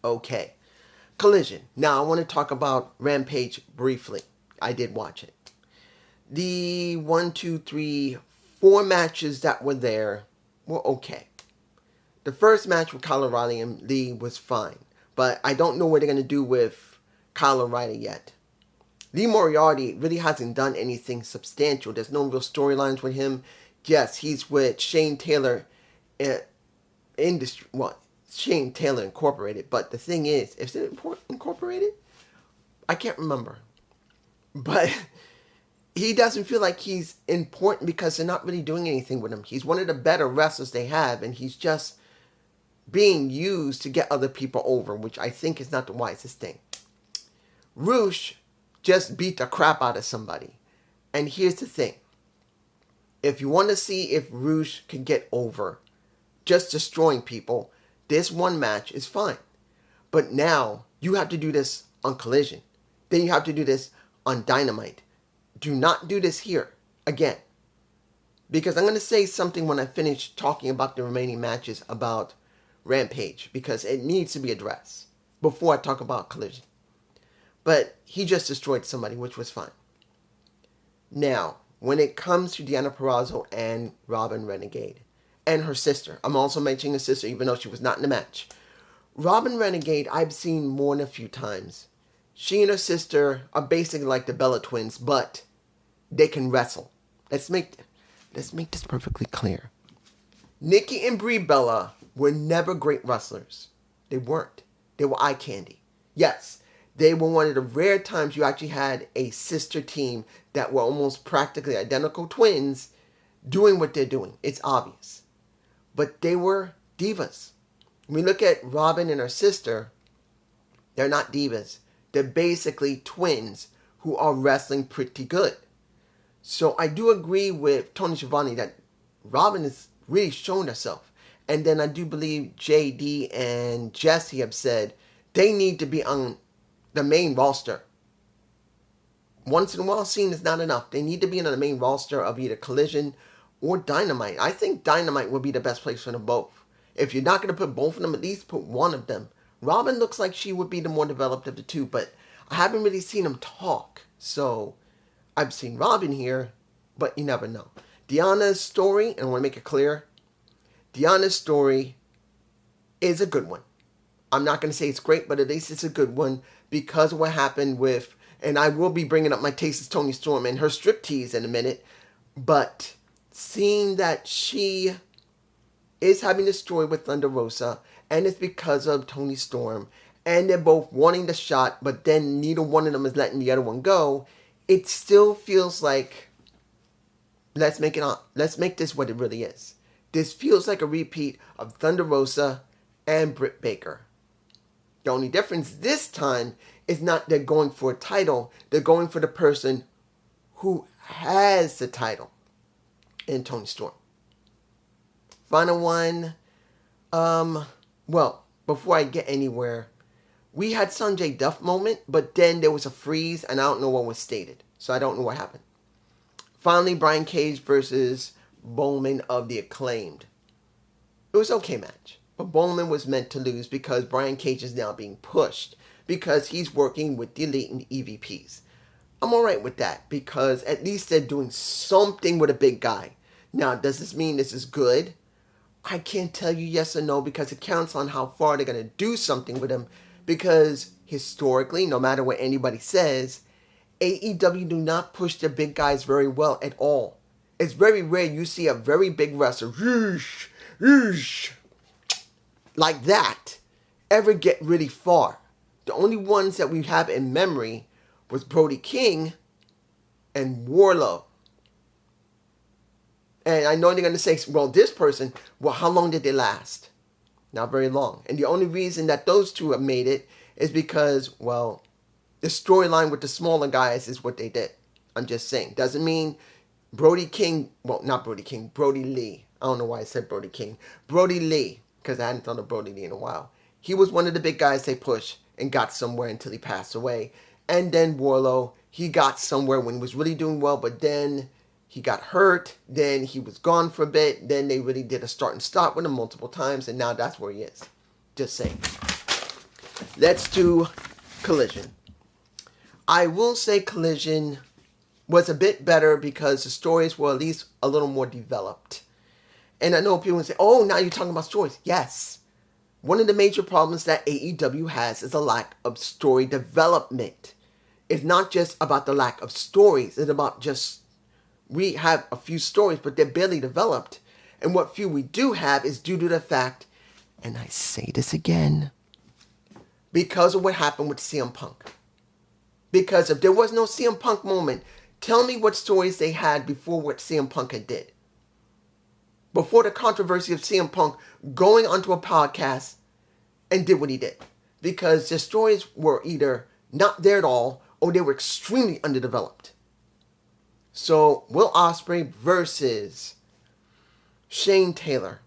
Okay. Collision. Now, I want to talk about Rampage briefly. I did watch it. The one, two, three, four matches that were there were okay. The first match with Kyle O'Reilly and Lee was fine, but I don't know what they're going to do with Kyle O'Reilly yet. Lee Moriarty really hasn't done anything substantial. There's no real storylines with him. Yes, he's with Shane Taylor Industry. Well, Shane Taylor Incorporated. But the thing is it Incorporated? I can't remember. But he doesn't feel like he's important because they're not really doing anything with him. He's one of the better wrestlers they have, and he's just being used to get other people over, which I think is not the wisest thing. Roosh just beat the crap out of somebody. And here's the thing. If you want to see if Roosh can get over just destroying people, this one match is fine. But now you have to do this on Collision. Then you have to do this on Dynamite. Do not do this here again. Because I'm going to say something when I finish talking about the remaining matches about Rampage. Because it needs to be addressed before I talk about Collision. But he just destroyed somebody, which was fine. Now, when it comes to Deonna Purrazzo and Robin Renegade, and her sister, I'm also mentioning her sister even though she was not in the match. Robin Renegade, I've seen more than a few times. She and her sister are basically like the Bella twins, but they can wrestle. Let's make this perfectly clear. Nikki and Brie Bella were never great wrestlers. They weren't. They were eye candy. Yes, they were one of the rare times you actually had a sister team that were almost practically identical twins doing what they're doing. It's obvious. But they were divas. When we look at Robin and her sister, they're not divas. They're basically twins who are wrestling pretty good. So I do agree with Tony Schiavone that Robin has really shown herself. And then I do believe JD and Jesse have said they need to be on the main roster. Once in a while scene is not enough. They need to be on the main roster of either Collision or Dynamite. I think Dynamite would be the best place for them both. If you're not going to put both of them, at least put one of them. Robin looks like she would be the more developed of the two, but I haven't really seen them talk. So I've seen Robin here, but you never know. Deanna's story, and I want to make it clear, Deanna's story is a good one. I'm not going to say it's great, but at least it's a good one because of what happened with, and I will be bringing up my taste as Toni Storm and her striptease in a minute, but seeing that she is having a story with Thunder Rosa, and it's because of Toni Storm, and they're both wanting the shot, but then neither one of them is letting the other one go, it still feels like, let's make this what it really is. This feels like a repeat of Thunder Rosa and Britt Baker. The only difference this time is not they're going for a title, they're going for the person who has the title in Toni Storm. Final one, well, before I get anywhere, we had Sanjay Dutt moment, but then there was a freeze, and I don't know what was stated, so I don't know what happened. Finally, Brian Cage versus Bowman of the Acclaimed. It was an okay match, but Bowman was meant to lose because Brian Cage is now being pushed because he's working with the Elite and EVPs. I'm alright with that because at least they're doing something with a big guy. Now, does this mean this is good? I can't tell you yes or no because it counts on how far they're going to do something with him because historically, no matter what anybody says, AEW do not push their big guys very well at all. It's very rare you see a very big wrestler like that ever get really far. The only ones that we have in memory was Brody King and Wardlow. And I know they're going to say, well, this person, well, how long did they last? Not very long. And the only reason that those two have made it is because, well, the storyline with the smaller guys is what they did. I'm just saying. Doesn't mean Brody King, well, not Brody King, Brody Lee. I don't know why I said Brody King. Brody Lee, because I hadn't thought of Brody Lee in a while. He was one of the big guys they pushed and got somewhere until he passed away. And then Wardlow, he got somewhere when he was really doing well, but then he got hurt, then he was gone for a bit, then they really did a start and stop with him multiple times, and now that's where he is. Just saying. let's do Collision. I will say Collision was a bit better because the stories were at least a little more developed. And I know people say, oh, now you're talking about stories. Yes. One of the major problems that AEW has is a lack of story development. It's not just about the lack of stories. It's about just, we have a few stories, but they're barely developed. And what few we do have is due to the fact, and I say this again, because of what happened with CM Punk. Because if there was no CM Punk moment, tell me what stories they had before what CM Punk had did. Before the controversy of CM Punk going onto a podcast and did what he did. Because the stories were either not there at all or they were extremely underdeveloped. So, Will Ospreay versus Shane Taylor.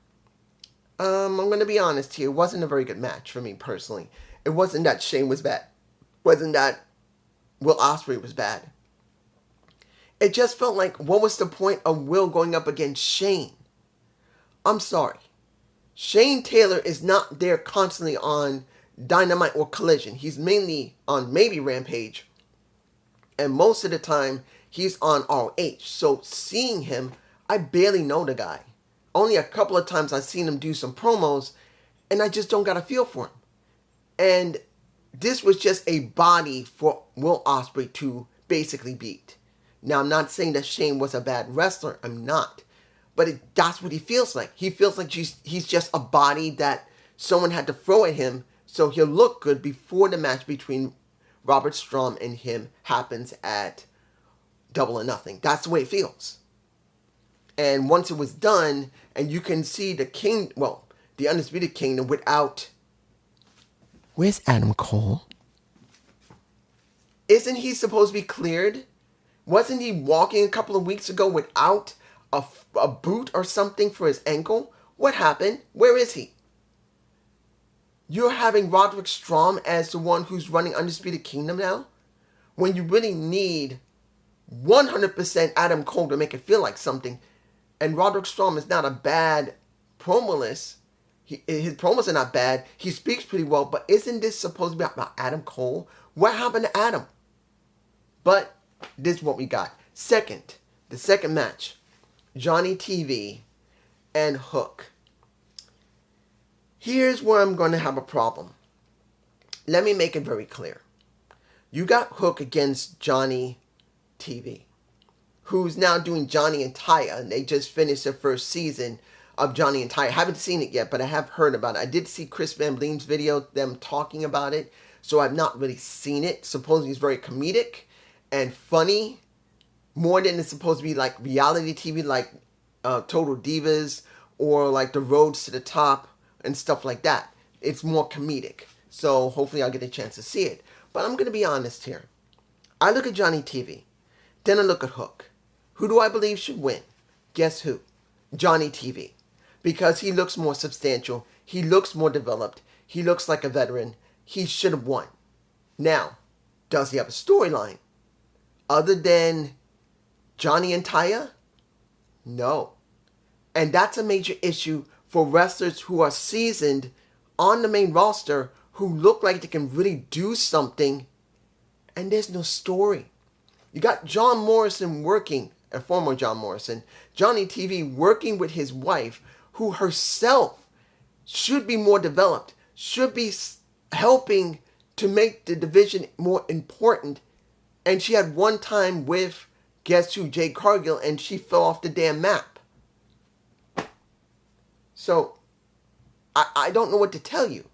I'm going to be honest here. It wasn't a very good match for me personally. It wasn't that Shane was bad. It wasn't that Will Ospreay was bad. It just felt like, what was the point of Will going up against Shane? I'm sorry. Shane Taylor is not there constantly on Dynamite or Collision. He's mainly on maybe Rampage. And most of the time, he's on ROH. So seeing him, I barely know the guy. Only a couple of times I've seen him do some promos, and I just don't got a feel for him. And this was just a body for Will Ospreay to basically beat. Now, I'm not saying that Shane was a bad wrestler. I'm not. But that's what he feels like. He feels like he's just a body that someone had to throw at him so he'll look good before the match between Robert Strom and him happens at Double or Nothing. That's the way it feels. And once it was done, and you can see the Undisputed Kingdom without... Where's Adam Cole? Isn't he supposed to be cleared? Wasn't he walking a couple of weeks ago without a boot or something for his ankle? What happened? Where is he? You're having Roderick Strong as the one who's running Undisputed Kingdom now? When you really need 100% Adam Cole to make it feel like something. And Roderick Strong is not a bad promolist. His promos are not bad. He speaks pretty well. But isn't this supposed to be about Adam Cole? What happened to Adam? But this is what we got. The second match. Johnny TV and Hook. Here's where I'm going to have a problem. Let me make it very clear. You got Hook against Johnny TV, who's now doing Johnny and Taya, and they just finished their first season of Johnny and Taya. I haven't seen it yet, but I have heard about it. I did see Chris Van Vliet's video, them talking about it, so I've not really seen it. Supposedly it's very comedic and funny, more than it's supposed to be like reality TV, like Total Divas or like The Roads to the Top and stuff like that. It's more comedic. So hopefully I'll get a chance to see it. But I'm going to be honest here. I look at Johnny TV. Then I look at Hook. Who do I believe should win? Guess who? Johnny TV. Because he looks more substantial. He looks more developed. He looks like a veteran. He should have won. Now, does he have a storyline? Other than Johnny and Taya? No. And that's a major issue for wrestlers who are seasoned on the main roster who look like they can really do something and there's no story. You got John Morrison working, a former John Morrison, Johnny TV working with his wife who herself should be more developed, should be helping to make the division more important. And she had one time with, guess who, Jade Cargill, and she fell off the damn map. So, I don't know what to tell you.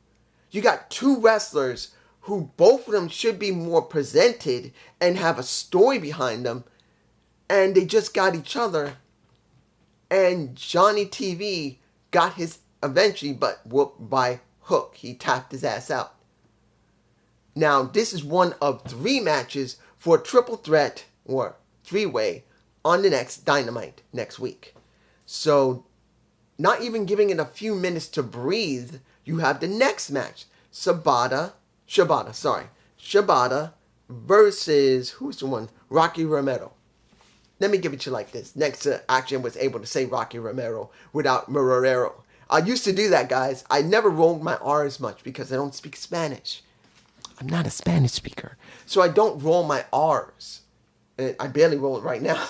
You got two wrestlers who both of them should be more presented and have a story behind them, and they just got each other. And Johnny TV got his eventually, but whooped by Hook. He tapped his ass out. Now, this is one of 3 matches for a triple threat or 3-way on the next Dynamite next week. So, not even giving it a few minutes to breathe, you have the next match. Shibata versus, who's the one? Rocky Romero. Let me give it to you like this. Next to, actually I was able to say Rocky Romero without Marrero. I used to do that, guys. I never rolled my R as much because I don't speak Spanish. I'm not a Spanish speaker. So I don't roll my R's. And I barely roll it right now.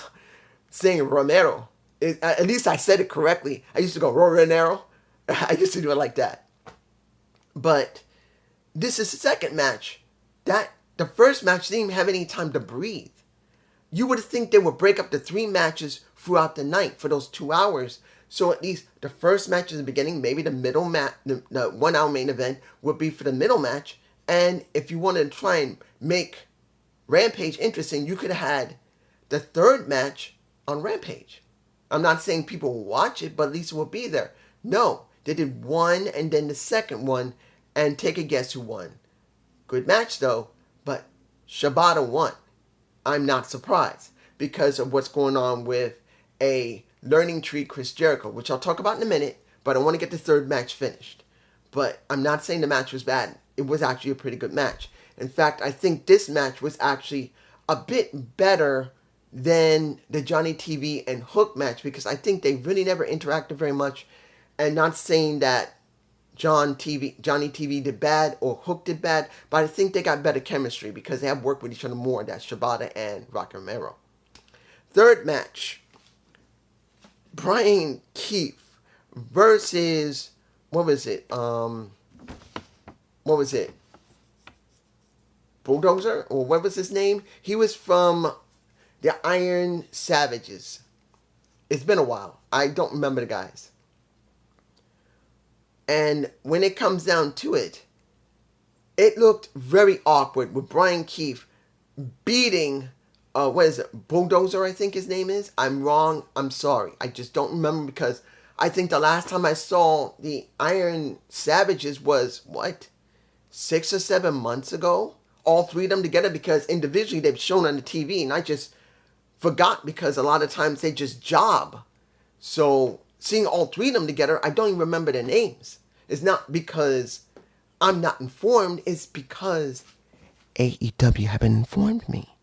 Saying Romero. At least I said it correctly. I used to go Romero. I used to do it like that. But this is the second match. The first match didn't even have any time to breathe. You would think they would break up the 3 matches throughout the night for those 2 hours. So at least the first match in the beginning, maybe the middle match, the 1 hour main event would be for the middle match. And if you wanted to try and make Rampage interesting, you could have had the third match on Rampage. I'm not saying people will watch it, but at least it will be there. No, they did one and then the second one, and take a guess who won. Good match though, but Shibata won. I'm not surprised because of what's going on with a learning tree Chris Jericho, which I'll talk about in a minute, but I want to get the third match finished. But I'm not saying the match was bad. It was actually a pretty good match. In fact, I think this match was actually a bit better than the Johnny TV and Hook match because I think they really never interacted very much. And not saying that Johnny TV did bad or Hook did bad, but I think they got better chemistry because they have worked with each other more. That's Shibata and Rocky Romero. Third match, Brian Keith versus, what was it? Bulldozer? Or what was his name? He was from the Iron Savages. It's been a while. I don't remember the guys. And when it comes down to it, it looked very awkward with Brian Keith beating, Bulldozer, I think his name is. I'm wrong. I'm sorry. I just don't remember because I think the last time I saw the Iron Savages was, 6 or 7 months ago? All 3 of them together because individually they've shown on the TV and I just forgot because a lot of times they just job. So seeing all 3 of them together, I don't even remember their names. It's not because I'm not informed, it's because AEW haven't informed me.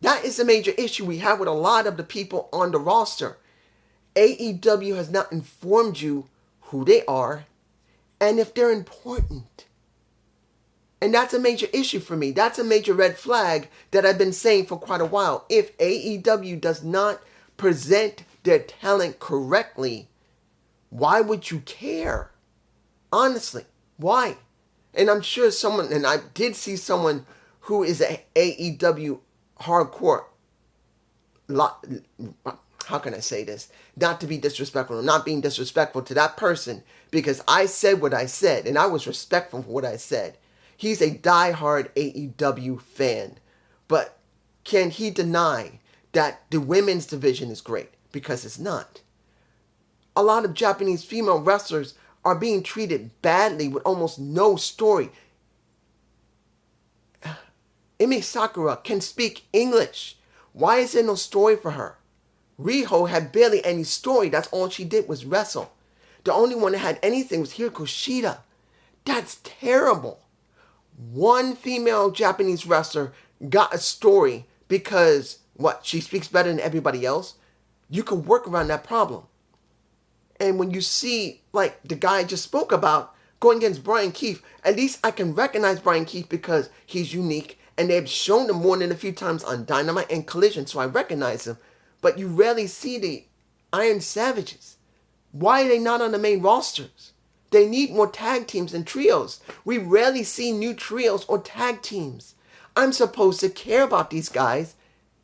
That is a major issue we have with a lot of the people on the roster. AEW has not informed you who they are and if they're important. And that's a major issue for me. That's a major red flag that I've been saying for quite a while. If AEW does not present their talent correctly, why would you care? Honestly, why? And I'm sure someone, and I did see someone who is a AEW hardcore, how can I say this? Not to be disrespectful. I'm not being disrespectful to that person because I said what I said and I was respectful for what I said. He's a diehard AEW fan. But can he deny that the women's division is great? Because it's not. A lot of Japanese female wrestlers are being treated badly with almost no story. Emi Sakura can speak English. Why is there no story for her? Riho had barely any story. That's all she did was wrestle. The only one that had anything was Hiroko Shida. That's terrible. One female Japanese wrestler got a story because, she speaks better than everybody else? You could work around that problem. And when you see, the guy I just spoke about, going against Brian Keith, at least I can recognize Brian Keith because he's unique, and they've shown him more than a few times on Dynamite and Collision, so I recognize him. But you rarely see the Iron Savages. Why are they not on the main rosters? They need more tag teams and trios. We rarely see new trios or tag teams. I'm supposed to care about these guys,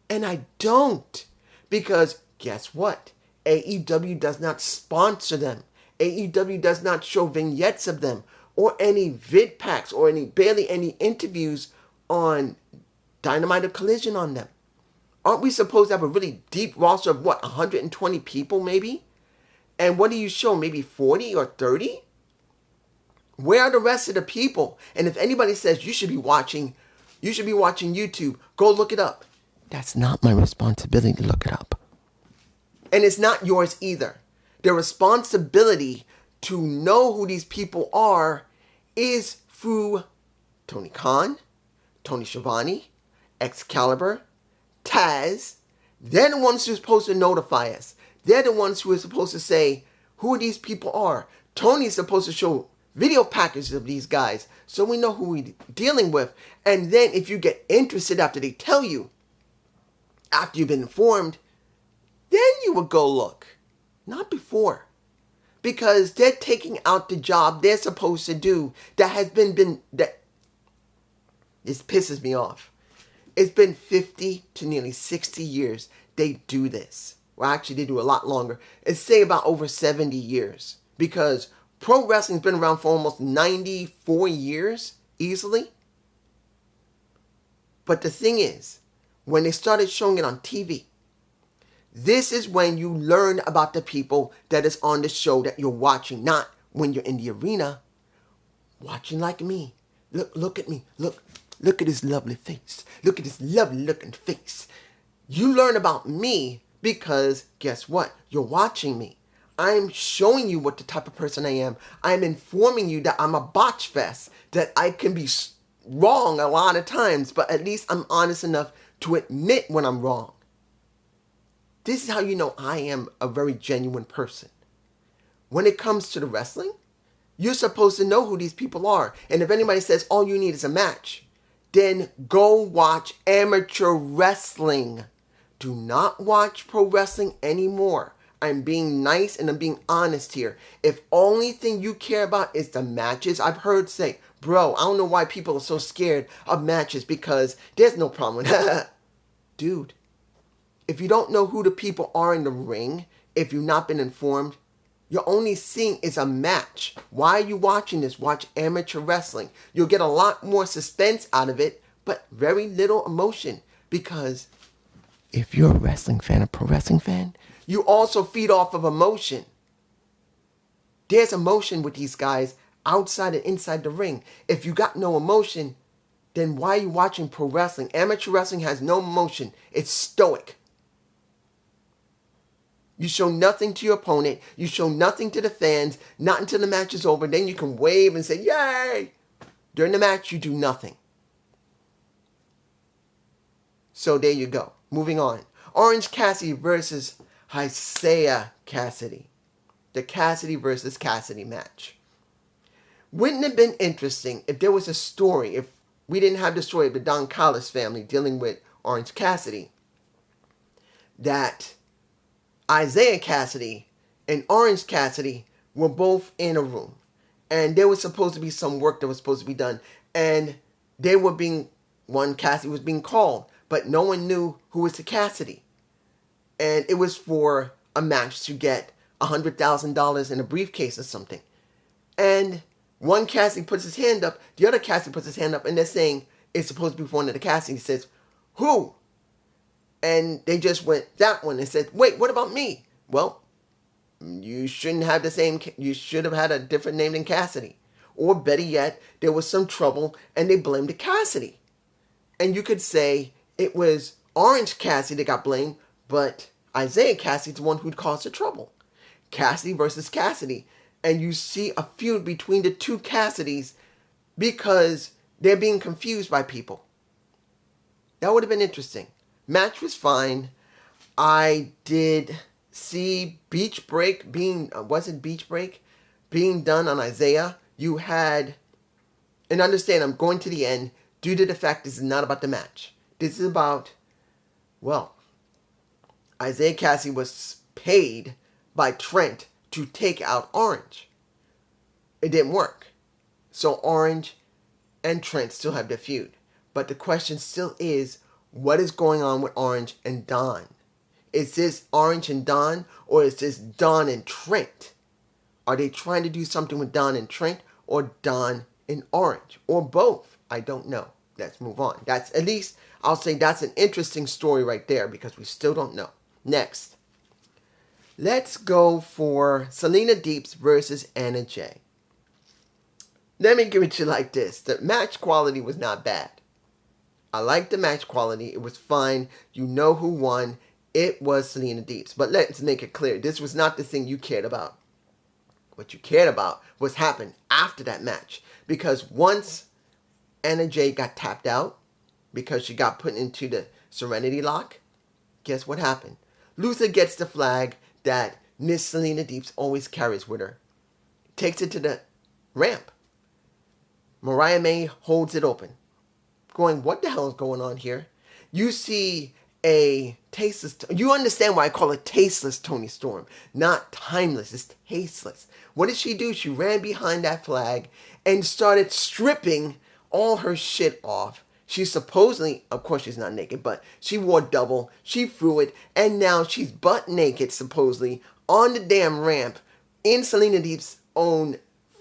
and I don't. Because guess what? AEW does not sponsor them. AEW does not show vignettes of them or any vid packs or barely any interviews on Dynamite or Collision on them. Aren't we supposed to have a really deep roster of 120 people maybe? And what do you show? Maybe 40 or 30? Where are the rest of the people? And if anybody says you should be watching YouTube, go look it up. That's not my responsibility to look it up. And it's not yours either. The responsibility to know who these people are is through Tony Khan, Tony Schiavone, Excalibur, Taz. They're the ones who are supposed to notify us. They're the ones who are supposed to say who these people are. Tony's supposed to show video packages of these guys so we know who we're dealing with. And then if you get interested after they tell you, after you've been informed, then you would go look. Not before. Because they're taking out the job they're supposed to do that has been that this pisses me off. It's been 50 to nearly 60 years they do this. Well, actually, they do a lot longer. It's say about over 70 years. Because pro wrestling's been around for almost 94 years, easily. But the thing is, when they started showing it on TV, this is when you learn about the people that is on the show that you're watching. Not when you're in the arena, watching like me. Look at me. Look at his lovely face. Look at his lovely looking face. You learn about me because, guess what? You're watching me. I'm showing you what the type of person I am. I'm informing you that I'm a botch fest, that I can be wrong a lot of times, but at least I'm honest enough to admit when I'm wrong. This is how you know I am a very genuine person. When it comes to the wrestling, you're supposed to know who these people are. And if anybody says all you need is a match, then go watch amateur wrestling. Do not watch pro wrestling anymore. I'm being nice and I'm being honest here. If only thing you care about is the matches, I've heard say, bro, I don't know why people are so scared of matches because there's no problem with that. Dude, if you don't know who the people are in the ring, if you've not been informed, you're only seeing is a match. Why are you watching this? Watch amateur wrestling. You'll get a lot more suspense out of it, but very little emotion. Because if you're a wrestling fan, a pro wrestling fan, you also feed off of emotion. There's emotion with these guys outside and inside the ring. If you got no emotion, then why are you watching pro wrestling? Amateur wrestling has no emotion. It's stoic. You show nothing to your opponent. You show nothing to the fans. Not until the match is over. Then you can wave and say, yay! During the match, you do nothing. So there you go. Moving on. Orange Cassidy versus Isaiah Cassidy. The Cassidy versus Cassidy match. Wouldn't it have been interesting if there was a story, if we didn't have the story of the Don Callis family dealing with Orange Cassidy, that Isaiah Cassidy and Orange Cassidy were both in a room. And there was supposed to be some work that was supposed to be done. And they were Cassidy was being called. But no one knew who was the Cassidy. And it was for a match to get $100,000 in a briefcase or something. And one Cassidy puts his hand up. The other Cassidy puts his hand up. And they're saying it's supposed to be for one of the Cassidy. He says, who? And they just went that one and said, wait, what about me? Well, you shouldn't have the same, you should have had a different name than Cassidy. Or better yet, there was some trouble and they blamed the Cassidy. And you could say it was Orange Cassidy that got blamed, but Isaiah Cassidy's the one who caused the trouble. Cassidy versus Cassidy. And you see a feud between the two Cassidys because they're being confused by people. That would have been interesting. Match was fine. I did see Beach Break being, was it Beach Break? Being done on Isaiah. You had, and understand I'm going to the end due to the fact this is not about the match. This is about, well, Isaiah Cassidy was paid by Trent to take out Orange. It didn't work. So Orange and Trent still have their feud. But the question still is, what is going on with Orange and Don? Is this Orange and Don, or is this Don and Trent? Are they trying to do something with Don and Trent, or Don and Orange, or both? I don't know. Let's move on. That's, at least, I'll say that's an interesting story right there, because we still don't know. Next. Let's go for Selena Deeps versus Anna Jay. Let me give it to you like this. The match quality was not bad. I liked the match quality. It was fine. You know who won. It was Selena Deeps. But let's make it clear. This was not the thing you cared about. What you cared about was happened after that match. Because once Anna Jay got tapped out, because she got put into the Serenity Lock, guess what happened? Luther gets the flag that Miss Selena Deeps always carries with her. Takes it to the ramp. Mariah May holds it open, going, what the hell is going on here? You see a tasteless, you understand why I call it tasteless Toni Storm, not timeless. It's tasteless. What did she do? She ran behind that flag and started stripping all her shit off. She supposedly, of course she's not naked, but she wore double. She threw it, and now she's butt naked, supposedly, on the damn ramp in Selena Deep's own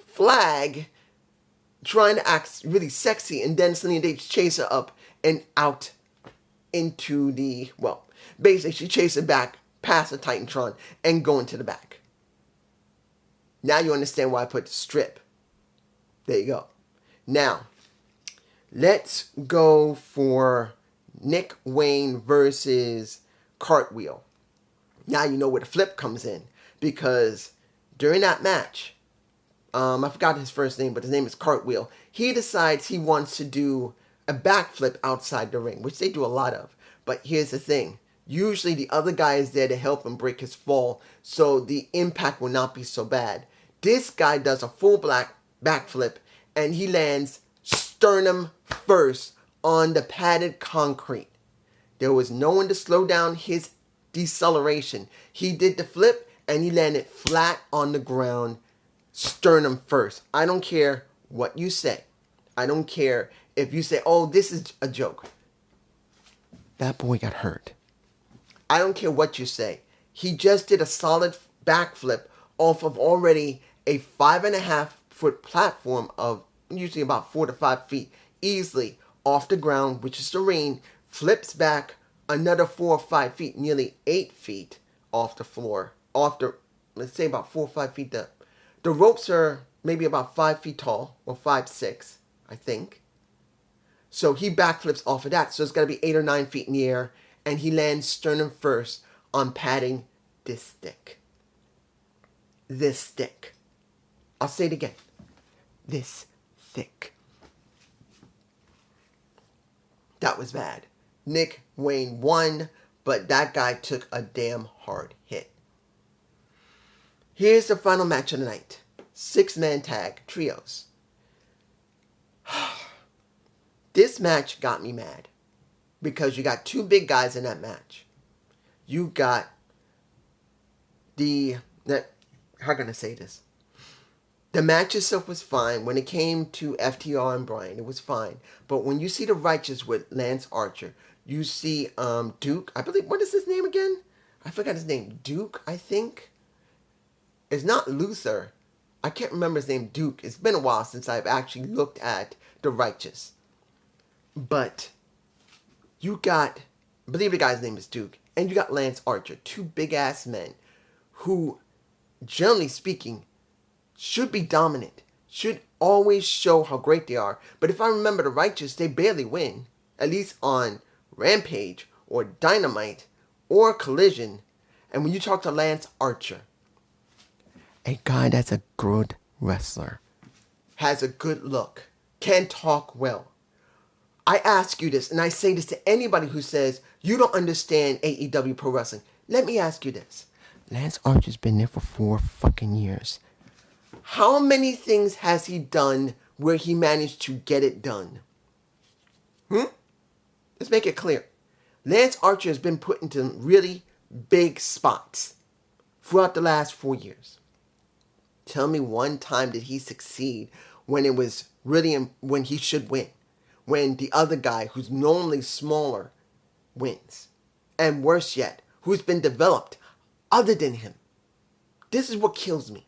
flag, trying to act really sexy, and then Selena Deep chase her up and out into the, well, basically she chased her back past the Titantron and go into the back. Now you understand why I put strip. There you go. Now, let's go for Nick Wayne versus Cartwheel. Now you know where the flip comes in, because during that match, I forgot his first name, but his name is Cartwheel. He decides he wants to do a backflip outside the ring, which they do a lot of. But here's the thing. Usually the other guy is there to help him break his fall, so the impact will not be so bad. This guy does a full black backflip, and he lands sternum first on the padded concrete. There was no one to slow down his deceleration. He did the flip, and he landed flat on the ground, sternum first. I don't care what you say. I don't care if you say, oh, this is a joke. That boy got hurt. I don't care what you say. He just did a solid backflip off of already a 5.5-foot platform of usually about 4 to 5 feet, easily off the ground, which is the ring, flips back another 4 or 5 feet, nearly 8 feet off the floor. Let's say about 4 or 5 feet up. The ropes are maybe about 5 feet tall, or 5'6", I think. So he backflips off of that. So it's got to be 8 or 9 feet in the air. And he lands sternum first on padding this stick. This stick. I'll say it again. This thick. That was bad. Nick Wayne won, but that guy took a damn hard hit. Here's the final match of the night. 6-man tag trios. This match got me mad, because you got two big guys in that match. You got how can I say this? The match itself was fine. When it came to FTR and Bryan, it was fine. But when you see the Righteous with Lance Archer, you see Duke, I believe, what is his name again? I forgot his name. Duke, I think? It's not Luther. I can't remember his name, Duke. It's been a while since I've actually looked at the Righteous. But you got, I believe the guy's name is Duke, and you got Lance Archer, two big-ass men who, generally speaking, should be dominant, should always show how great they are. But if I remember the Righteous, they barely win, at least on Rampage or Dynamite or Collision. And when you talk to Lance Archer, a guy that's a good wrestler, has a good look, can talk well. I ask you this, and I say this to anybody who says, you don't understand AEW Pro Wrestling. Let me ask you this. Lance Archer's been there for 4 fucking years. How many things has he done where he managed to get it done? Let's make it clear. Lance Archer has been put into really big spots throughout the last 4 years. Tell me one time did he succeed when it was really when he should win. When the other guy, who's normally smaller, wins. And worse yet, who's been developed other than him. This is what kills me.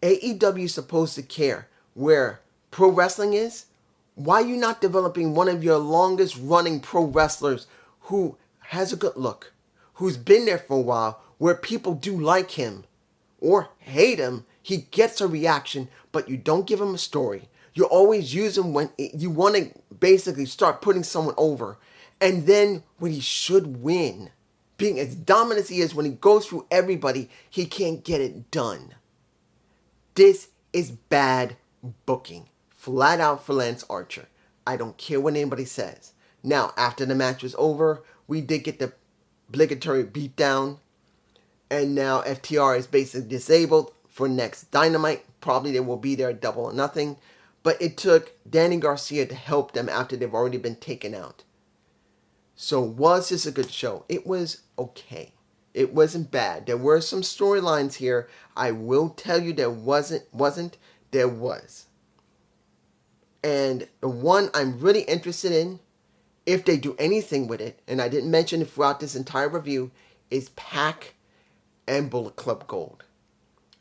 AEW is supposed to care where pro wrestling is. Why are you not developing one of your longest running pro wrestlers who has a good look, who's been there for a while, where people do like him or hate him? He gets a reaction, but you don't give him a story. You always use him when you want to basically start putting someone over. And then when he should win, being as dominant as he is, when he goes through everybody, he can't get it done. This is bad booking. Flat out for Lance Archer. I don't care what anybody says. Now, after the match was over, we did get the obligatory beatdown. And now FTR is basically disabled for next Dynamite. Probably they will be there Double or Nothing. But it took Danny Garcia to help them after they've already been taken out. So was this a good show? It was okay. It wasn't bad. There were some storylines here. I will tell you there there was. And the one I'm really interested in, if they do anything with it, and I didn't mention it throughout this entire review, is Pac and Bullet Club Gold.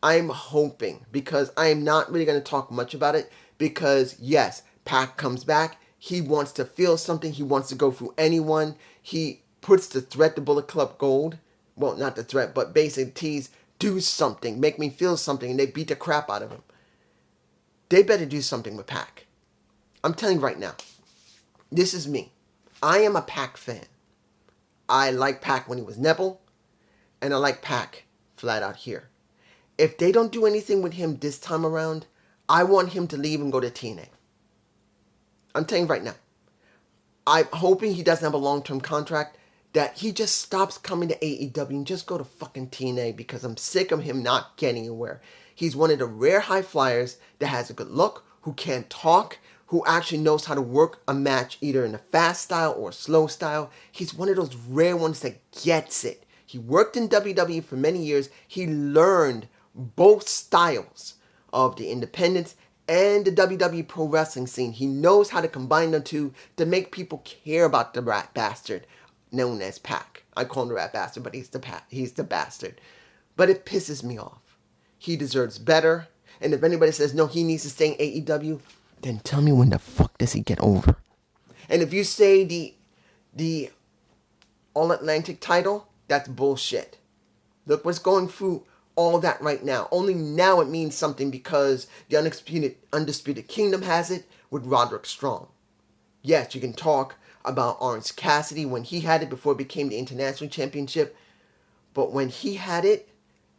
I'm hoping, because I am not really going to talk much about it, because yes, Pac comes back. He wants to feel something. He wants to go through anyone. He puts the threat to Bullet Club Gold. Well, not the threat, but basically tease, do something, make me feel something, and they beat the crap out of him. They better do something with Pac. I'm telling you right now, this is me. I am a Pac fan. I like Pac when he was Neville, and I like Pac flat out here. If they don't do anything with him this time around, I want him to leave and go to TNA. I'm telling you right now. I'm hoping he doesn't have a long-term contract, that he just stops coming to AEW and just go to fucking TNA, because I'm sick of him not getting anywhere. He's one of the rare high flyers that has a good look, who can talk, who actually knows how to work a match either in a fast style or a slow style. He's one of those rare ones that gets it. He worked in WWE for many years. He learned both styles of the independents and the WWE pro wrestling scene. He knows how to combine the two to make people care about the rat bastard known as Pac. I call him the rat bastard, but he's the bastard. But it pisses me off. He deserves better. And if anybody says, no, he needs to stay in AEW, then tell me when the fuck does he get over? And if you say the All-Atlantic title, that's bullshit. Look what's going through all that right now. Only now it means something because the Undisputed Kingdom has it with Roderick Strong. Yes, you can talk about Orange Cassidy when he had it before it became the International Championship. But when he had it,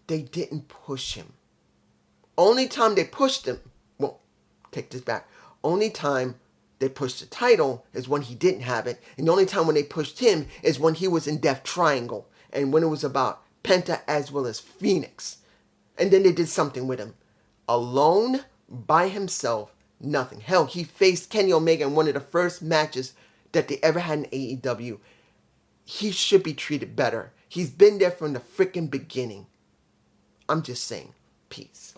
they didn't push him. Only time they pushed him, well, take this back. Only time they pushed the title is when he didn't have it. And the only time when they pushed him is when he was in Death Triangle. And when it was about Penta as well as Phoenix. And then they did something with him. Alone, by himself, nothing. Hell, he faced Kenny Omega in one of the first matches that they ever had in AEW. He should be treated better. He's been there from the freaking beginning. I'm just saying. Peace.